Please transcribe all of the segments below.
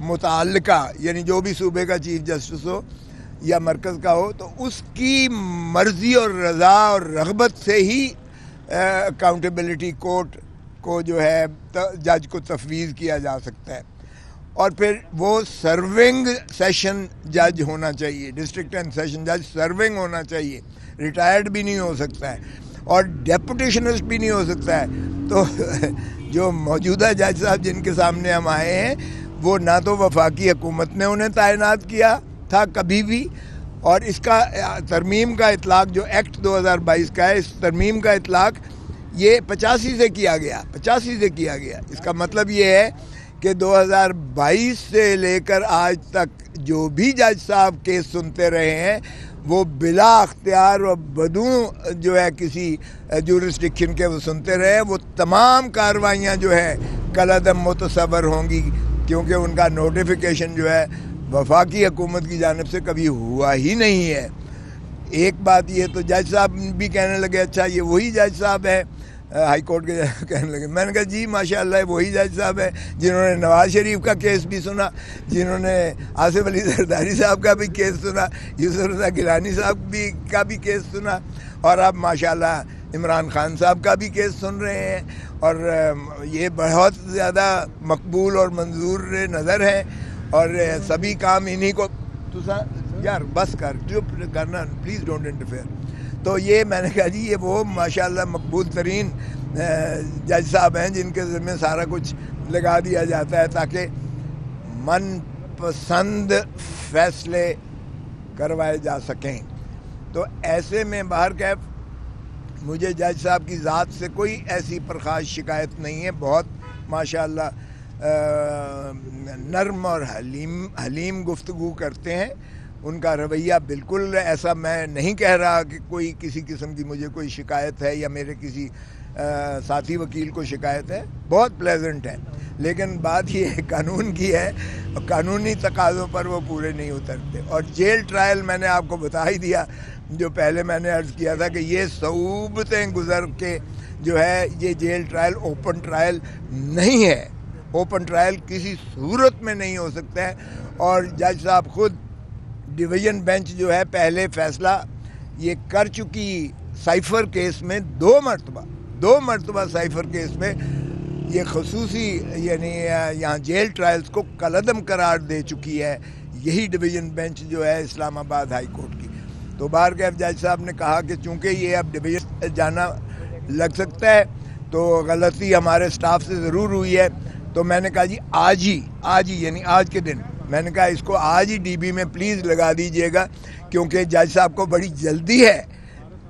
متعلقہ یعنی جو بھی صوبے کا چیف جسٹس ہو یا مرکز کا ہو تو اس کی مرضی اور رضا اور رغبت سے ہی اکاؤنٹیبلٹی کورٹ کو جو ہے جج کو تفویض کیا جا سکتا ہے. اور پھر وہ سرونگ سیشن جج ہونا چاہیے, ڈسٹرکٹ اینڈ سیشن جج سرونگ ہونا چاہیے, ریٹائرڈ بھی نہیں ہو سکتا ہے اور ڈیپوٹیشنسٹ بھی نہیں ہو سکتا ہے. تو جو موجودہ جج صاحب جن کے سامنے ہم آئے ہیں وہ نہ تو وفاقی حکومت نے انہیں تعینات کیا تھا کبھی بھی, اور اس کا ترمیم کا اطلاق جو ایکٹ 2022 کا ہے, اس ترمیم کا اطلاق یہ 85 سے کیا گیا, 85 سے کیا گیا. اس کا مطلب یہ ہے کہ 2022 سے لے کر آج تک جو بھی جج صاحب کیس سنتے رہے ہیں وہ بلا اختیار و بدون جو ہے کسی جورسڈکشن کے وہ سنتے رہے. وہ تمام کارروائیاں جو ہے کالعدم متصور ہوں گی کیونکہ ان کا نوٹیفیکیشن جو ہے وفاقی حکومت کی جانب سے کبھی ہوا ہی نہیں ہے. ایک بات یہ تو جج صاحب بھی کہنے لگے اچھا یہ وہی جج صاحب ہے ہائی کورٹ کے کہنے لگے. میں نے کہا جی ماشاءاللہ وہی جج صاحب ہے جنہوں نے نواز شریف کا کیس بھی سنا, جنہوں نے آصف علی زرداری صاحب کا بھی کیس سنا, یوسف رضا گیلانی صاحب کا بھی کیس سنا, اور اب ماشاءاللہ عمران خان صاحب کا بھی کیس سن رہے ہیں. اور یہ بہت زیادہ مقبول اور منظور نظر ہیں اور سبھی کام انہی کو یار بس کر چپ کرنا پلیز ڈونٹ انٹرفیئر. تو یہ میں نے کہا جی یہ وہ ماشاءاللہ مقبول ترین جج صاحب ہیں جن کے ذمہ سارا کچھ لگا دیا جاتا ہے تاکہ من پسند فیصلے کروائے جا سکیں. تو ایسے میں بہرکیف مجھے جج صاحب کی ذات سے کوئی ایسی پرخاش شکایت نہیں ہے. بہت ماشاءاللہ نرم اور حلیم گفتگو کرتے ہیں. ان کا رویہ بالکل ایسا میں نہیں کہہ رہا کہ کوئی کسی قسم کی مجھے کوئی شکایت ہے یا میرے کسی ساتھی وکیل کو شکایت ہے. بہت پلیزنٹ ہے, لیکن بات یہ قانون کی ہے, قانونی تقاضوں پر وہ پورے نہیں اترتے. اور جیل ٹرائل میں نے آپ کو بتا ہی دیا, جو پہلے میں نے عرض کیا تھا کہ یہ صعوبتیں گزر کے جو ہے یہ جیل ٹرائل اوپن ٹرائل نہیں ہے. اوپن ٹرائل کسی صورت میں نہیں ہو سکتا ہے. اور جج صاحب خود ڈویژن بینچ جو ہے پہلے فیصلہ یہ کر چکی سائفر کیس میں دو مرتبہ سائفر کیس میں یہ خصوصی یعنی یہاں جیل ٹرائلز کو کالعدم قرار دے چکی ہے یہی ڈویژن بینچ جو ہے اسلام آباد ہائی کورٹ کی. تو بہرکیف جج صاحب نے کہا کہ چونکہ یہ اب ڈویژن جانا لگ سکتا ہے تو غلطی ہمارے سٹاف سے ضرور ہوئی ہے. تو میں نے کہا جی آج ہی یعنی آج کے دن میں نے کہا اس کو آج ہی ڈی بی میں پلیز لگا دیجئے گا کیونکہ جج صاحب کو بڑی جلدی ہے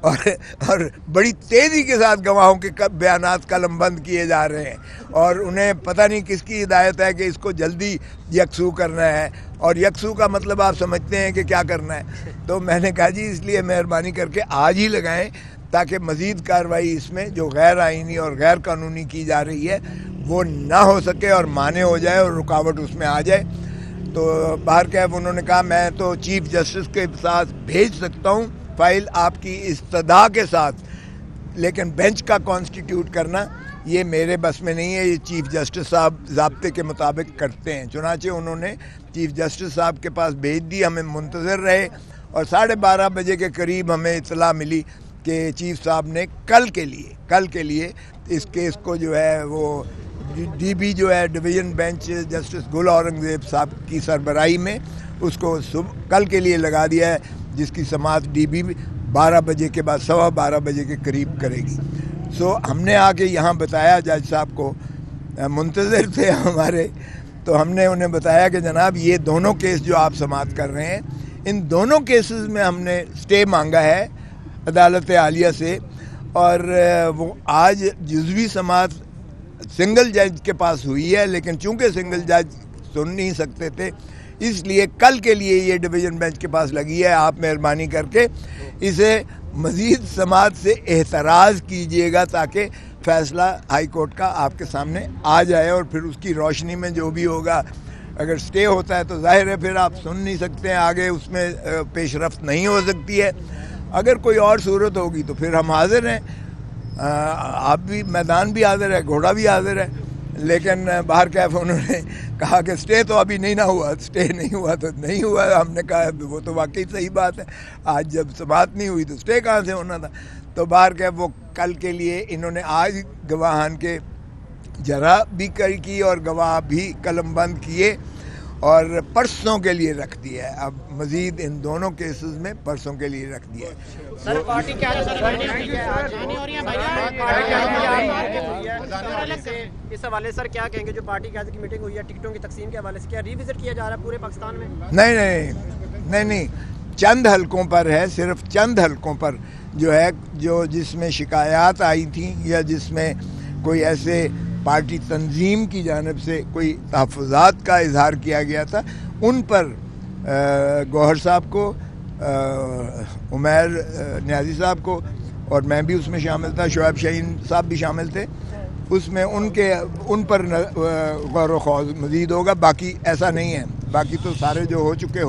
اور بڑی تیزی کے ساتھ گواہوں کے بیانات قلم بند کیے جا رہے ہیں اور انہیں پتہ نہیں کس کی ہدایت ہے کہ اس کو جلدی یکسو کرنا ہے. اور یکسو کا مطلب آپ سمجھتے ہیں کہ کیا کرنا ہے. تو میں نے کہا جی اس لیے مہربانی کر کے آج ہی لگائیں تاکہ مزید کارروائی اس میں جو غیر آئینی اور غیر قانونی کی جا رہی ہے وہ نہ ہو سکے اور مانع ہو جائے اور رکاوٹ اس میں آ جائے. تو بہرکیف انہوں نے کہا میں تو چیف جسٹس کے ساتھ بھیج سکتا ہوں فائل آپ کی استدعا کے ساتھ, لیکن بینچ کا کانسٹیٹیوٹ کرنا یہ میرے بس میں نہیں ہے, یہ چیف جسٹس صاحب ضابطے کے مطابق کرتے ہیں. چنانچہ انہوں نے چیف جسٹس صاحب کے پاس بھیج دی, ہمیں منتظر رہے اور 12:30 بجے کے قریب ہمیں اطلاع ملی کہ چیف صاحب نے کل کے لیے اس کیس کو جو ہے وہ ڈی بی جو ہے ڈویژن بینچ جسٹس گل اورنگزیب صاحب کی سربراہی میں اس کو کل کے لیے لگا دیا ہے, جس کی سماعت ڈی بی 12 بجے کے بعد 12:15 بجے کے قریب کرے گی. سو ہم نے آ کے یہاں بتایا جج صاحب کو, منتظر تھے ہمارے, تو ہم نے انہیں بتایا کہ جناب یہ دونوں کیس جو آپ سماعت کر رہے ہیں ان دونوں کیسز میں ہم نے سٹے مانگا ہے عدالت عالیہ سے, اور وہ آج جزوی سماعت سنگل جج کے پاس ہوئی ہے, لیکن چونکہ سنگل جج سن نہیں سکتے تھے اس لیے کل کے لیے یہ ڈویژن بینچ کے پاس لگی ہے. آپ مہربانی کر کے اسے مزید سماعت سے احتراز کیجئے گا تاکہ فیصلہ ہائی کورٹ کا آپ کے سامنے آ جائے, اور پھر اس کی روشنی میں جو بھی ہوگا, اگر سٹے ہوتا ہے تو ظاہر ہے پھر آپ سن نہیں سکتے ہیں, آگے اس میں پیش رفت نہیں ہو سکتی ہے. اگر کوئی اور صورت ہوگی تو پھر ہم حاضر ہیں, آپ بھی میدان بھی حاضر ہے, گھوڑا بھی حاضر ہے, لیکن باہر کیف انہوں نے کہا کہ اسٹے تو ابھی نہیں نہ ہوا، اسٹے نہیں ہوا تو نہیں ہوا. ہم نے کہا وہ تو واقعی صحیح بات ہے، آج جب سماعت نہیں ہوئی تو اسٹے کہاں سے ہونا تھا. تو باہر کیف وہ کل کے لیے انہوں نے آج گواہان کے جرا بھی کی اور گواہ بھی قلم بند کیے اور پرسوں کے لیے رکھ دیا ہے. اب مزید ان دونوں کیسز میں پرسوں کے لیے رکھ دیا ہے. سر پارٹی کیا اس حوالے سر کیا کہیں گے جو پارٹی کی میٹنگ ہوئی ہے ٹکٹوں کی تقسیم کے حوالے سے، کیا ری وزٹ کیا جا رہا ہے پورے پاکستان میں؟ نہیں، چند حلقوں پر ہے، صرف چند حلقوں پر جو ہے جس میں شکایات آئی تھیں یا جس میں کوئی ایسے پارٹی تنظیم کی جانب سے کوئی تحفظات کا اظہار کیا گیا تھا، ان پر گوہر صاحب کو، عمیر نیازی صاحب کو، اور میں بھی اس میں شامل تھا، شعیب شاہین صاحب بھی شامل تھے، اس میں ان پر غور و خوض مزید ہوگا. باقی ایسا نہیں ہے، باقی تو سارے جو ہو چکے